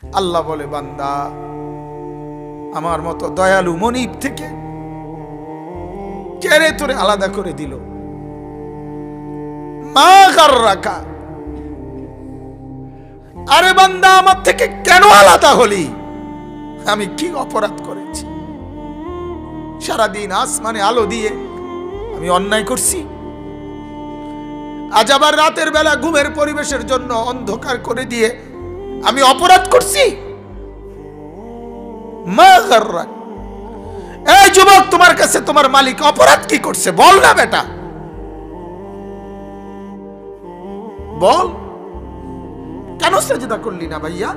আল্লাহ বলে, বান্দা আমার মতো দয়ালু মনিব থেকে কে রে তোরে আলাদা করে দিল? মা গাররাকা, আরে বান্দা আমার থেকে কেন আলাদা হলি? আমি কি অপরাধ করেছি? সারাদিন আসমানে আলো দিয়ে আমি অন্যায় করছি? আজ আবার রাতের বেলা ঘুমের পরিবেশের জন্য অন্ধকার করে দিয়ে আমি অপরাধ করছি? মা গাররাক, এই যুবক, তোমার কাছে তোমার মালিক অপরাধ কি করছে বল না বেটা, বল। কেন সেজদা করলি না ভাইয়া?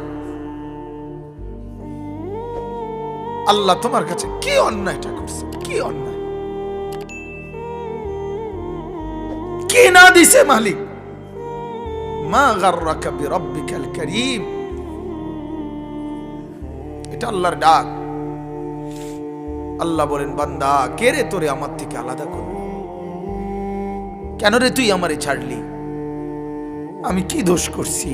আল্লাহ তোমার কাছে কি অন্যায়টা করছে? কি অন্যায়, কি না দিছে মালিক? মা গাররাকা বিরাব্বিকাল কারীম, এটা আল্লাহর ডাক। আল্লাহ বলেন, বান্দা কে রে তোরে আমার থেকে আলাদা করল? কেন রে তুই আমারে ছাড়লি? আমি কি দোষ করছি?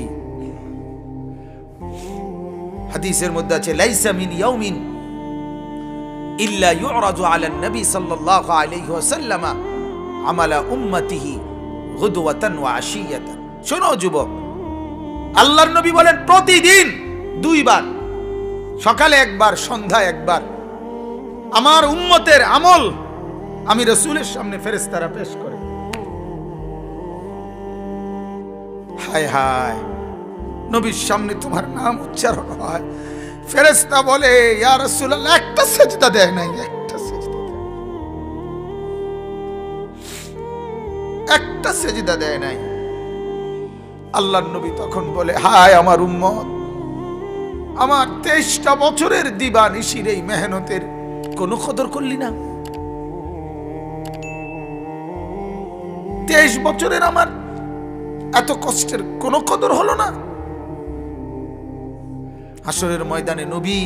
হাদিসের মধ্যে আছে, লাইসা মিন ইয়াউমিন ইল্লা ইউরাজু আলা নবী সাল্লাল্লাহু আলাইহি ওয়াসাল্লাম আমালা উম্মতিহি গুদওয়াতান ওয়া আশিয়াতান। শোনো যুবক, আল্লাহর নবী বলেন প্রতিদিন দুইবার, সকালে একবার, সন্ধ্যায় একবার, আমার উম্মতের আমল আমি রাসূলের সামনে ফেরেশতারা পেশ করে। হায় হায়, নবীর সামনে তোমার নাম উচ্চারণ হয়, ফেরেশতা বলে, ইয়া রাসূলুল্লাহ একটা সিজদা দেয় নাই, একটা সিজদা দেয়, একটা সিজদা দেয় নাই। আল্লাহর নবী তখন বলে, হায় আমার উম্মত, আমার 23টা বছরের দিবানিশির এই মেহনতের কোনো কদর করলি না? 23 বছরের আমার এত কষ্টের কোনো কদর হলো না? হাসরের ময়দানে নবী,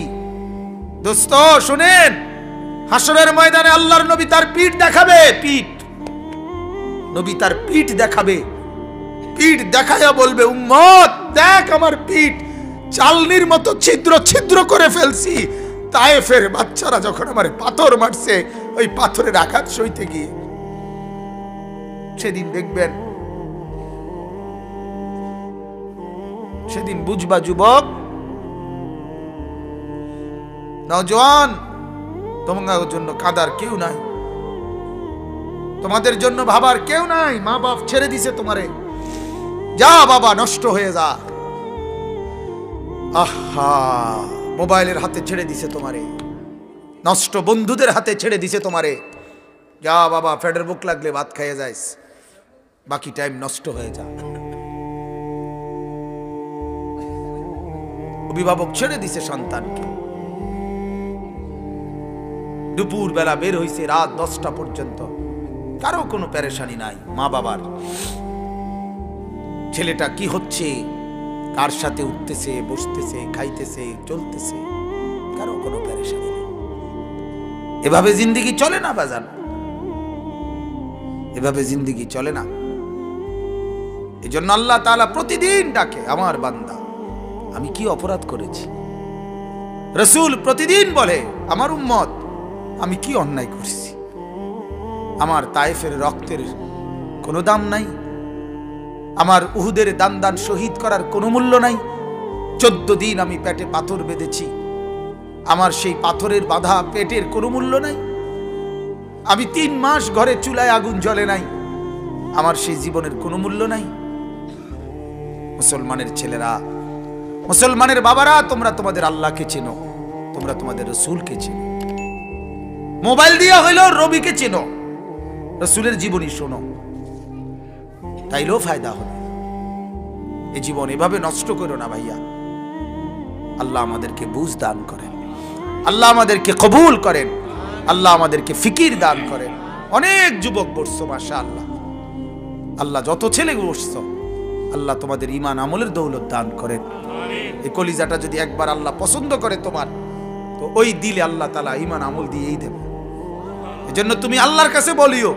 দোস্ত শুনেন, হাসরের ময়দানে আল্লাহর নবী তার পিঠ দেখাবে, পিঠ, নবী তার পিঠ দেখাবে, পিঠ দেখায়া বলবে, উম্মত দেখ আমার পিঠ, চালনির মতো ছিদ্র ছিদ্র করে ফেলছি। তায়েফের বাচ্চারা যখন আমারে পাথর মারছে, ওই পাথরের আঘাত সইতে গিয়ে। সেদিন দেখবেন, সেদিন বুঝবা যুবক, নওজোয়ান, তোমাদের জন্য কাদার কেউ নাই, তোমাদের জন্য ভাবার কেউ নাই। মা বাপ ছেড়ে দিছে তোমারে, যা বাবা নষ্ট হয়ে যা। আহা, মোবাইলের হাতে ছেড়ে দিছে তোমারে, নষ্ট বন্ধুদের হাতে ছেড়ে দিছে তোমারে, যা বাবা ফেডের বুক লাগলে ভাত খাইয়ে যাইস, বাকি টাইম নষ্ট হয়ে যা। অভিভাবক ছেড়ে দিছে সন্তানকে, দুপুর বেলা বের হইছে রাত 10টা পর্যন্ত, কারো কোনো পেরেশানি নাই। মা বাবার, ছেলেটা কি হচ্ছে, কার সাথে উঠতেছে, বসতেছে, খাইতেছে, চলতেছে, কারো কোনো পেরেশানি নেই। এভাবে জিন্দেগি চলে না বাজান, এভাবে জিন্দেগি চলে না। এজন্য আল্লাহ তাআলা প্রতিদিন ডাকে, আমার বান্দা আমি কি অপরাধ করেছি? রাসূল প্রতিদিন বলে, আমার উম্মত আমি কি অন্যায় করছি? আমার তায়েফের রক্তের কোনো দাম নাই, আমার উহুদের দান দান শহীদ করার কোনো মূল্য নাই। 14 দিন আমি পেটে পাথর বেঁধেছি, আমার সেই পাথরের বাঁধা পেটের কোনো মূল্য নাই। আমি 3 মাস ঘরে চুলায় আগুন জ্বলে নাই, আমার সেই জীবনের কোনো মূল্য নাই। মুসলমানের ছেলেরা, মুসলমানের বাবারা, তোমরা তোমাদের আল্লাহকে চেনো, তোমরা তোমাদের রাসূলকে চেনো। মোবাইল দিয়া হইলো রবিকে চেনো, রাসূলের জীবনী শোনো, তাইলেও ফায়দা হবে। এই জীবন এভাবে নষ্ট করো না ভাইয়া। আল্লাহ আমাদেরকে বুঝ দান করেন, আল্লাহ আমাদেরকে কবুল করেন, আল্লাহ আমাদেরকে ফিকির দান করেন। অনেক যুবক বসছো মাশাআল্লাহ, আল্লাহ যত ছেলে বসছো, আল্লাহ তোমাদের ঈমান আমলের দৌলত দান করেন। এই কলিজাটা যদি একবার আল্লাহ পছন্দ করে তোমার, তো ওই দিলে আল্লাহ তাআলা ঈমান আমল দিয়েই দেবে। এজন্য তুমি আল্লাহর কাছে বলিও,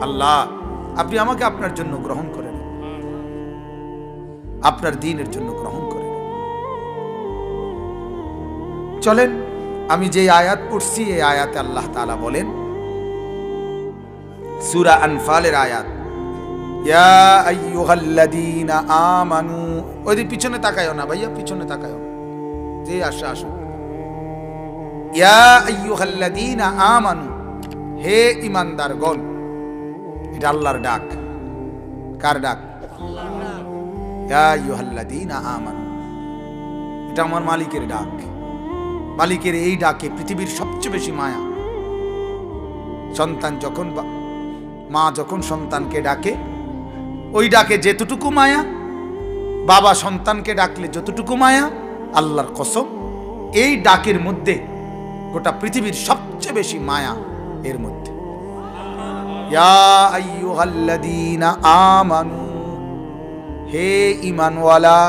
আল্লাহ আপনি আমাকে আপনার জন্য গ্রহণ করেন, আপনার দ্বীনের জন্য গ্রহণ করেন। চলেন আমি যে আয়াত পড়ছি এই আয়াতে আল্লাহ তাআলা বলেন, সূরা আনফালের আয়াত, ইয়া আইয়ুহাল্লাযীনা আমানু। ওই পিছনে তাকায়ও না ভাইয়া, পিছনে তাকায়ও না, যে আসো আসো। ইয়া আইয়ুহাল্লাযীনা আমানু, হে ঈমানদারগণ। এটা আল্লাহর ডাক। কার ডাক? ইয়া আইয়ুহাল্লাযীনা আমানু, এটা আমার মালিকের ডাক। মালিকের এই ডাকে পৃথিবীর সবচেয়ে বেশি মায়া। সন্তান যখন, মা যখন সন্তানকে ডাকে, ওই ডাকে যেতটুকু মায়া, বাবা সন্তানকে ডাকলে যতটুকু মায়া, আল্লাহর কসম এই ডাকের মধ্যে গোটা পৃথিবীর সবচেয়ে বেশি মায়া এর মধ্যে। ইয়া আইয়ুহাল্লাযীনা আমানু, হে ঈমানওয়ালা।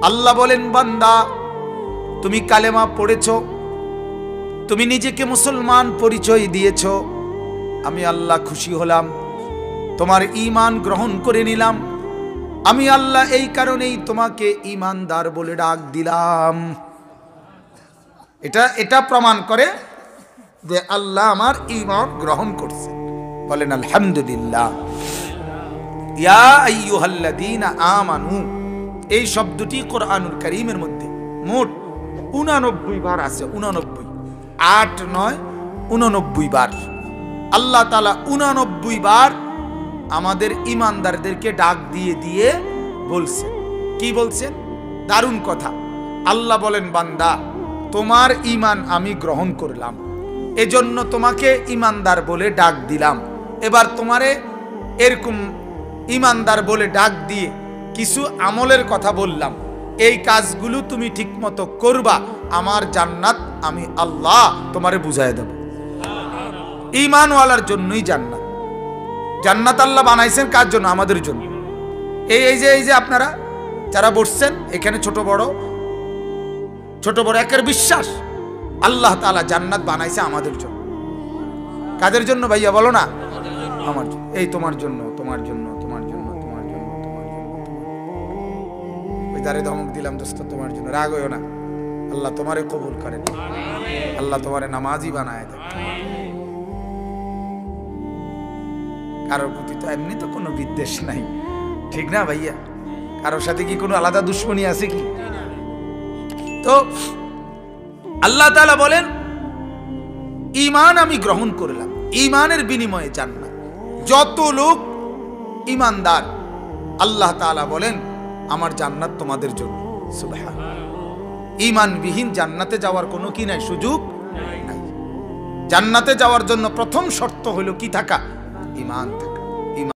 আল্লাহ বলেন, বান্দা তুমি কালেমা পড়েছ, তুমি নিজেকে মুসলমান পরিচয় দিয়েছ, আমি আল্লাহ খুশি হলাম, তোমার ঈমান গ্রহণ করে নিলাম। আমি আল্লাহ এই কারণেই তোমাকে ঈমানদার বলে ডাক দিলাম। এটা প্রমাণ করে যে আল্লাহ আমার ঈমান গ্রহণ করছে। বলেন আলহামদুলিল্লাহ। ইয়া আইয়ুহাল্লাযীনা আমানু, এই শব্দটি কোরআনুল কারীমের মধ্যে মোট 89 বার আছে। 89, 8, 9, 89 বার আল্লাহ তাআলা 89 বার আমাদের ঈমানদারদেরকে ডাক দিয়ে দিয়ে বলছেন। কি বলছেন? দারুণ কথা। আল্লাহ বলেন, বান্দা তোমার ঈমান আমি গ্রহণ করলাম, এজন্য তোমাকে ঈমানদার বলে ডাক দিলাম। এবার তোমারে এরকম ঈমানদার বলে ডাক দিয়ে কিছু আমলের কথা বললাম, এই কাজগুলো তুমি ঠিকমতো করবা, আমার জান্নাত আমি আল্লাহ তোমারে বুঝায় দেব। ঈমানওয়ালার জন্যই জান্নাত। জান্নাত আল্লাহ বানাইছেন কার জন্য? আমাদের জন্য। এই যে আপনারা যারা বসছেন এখানে, ছোট বড় একের বিশ্বাস আল্লাহ তাআলা জান্নাত বানাইছে আমাদের জন্য। কাদের জন্য ভাইয়া বলো না? আমার জন্য। এই তোমার জন্য, তোমার জন্য, তোমার জন্য, তোমার জন্য, তোমার জন্য। ওই দারে ধমক দিলাম দোস্ত, তোমার জন্য। রাগ হইও না, আল্লাহ তোমারে কবুল করেন, আল্লাহ তোমারে নামাজি বানায় দেন। কারোর প্রতি তো এমনি তো কোনো বিদ্বেষ নাই, ঠিক না ভাইয়া? কারোর সাথে কি কোনো আলাদা দুশ্মনী আছে কি? তো আল্লাহ তাআলা বলেন, ঈমান আমি গ্রহণ করলাম, ঈমানের বিনিময়ে জান্নাত। যত লোক ঈমানদার আল্লাহ তাআলা বলেন আমার জান্নাত তোমাদের জন্য। সুবহানাল্লাহ। ঈমানবিহীন জান্নাতে যাওয়ার কোনো কি নাই, সুযোগ নাই। জান্নাতে যাওয়ার জন্য প্রথম শর্ত হলো কি থাকা? ঈমান থাকা।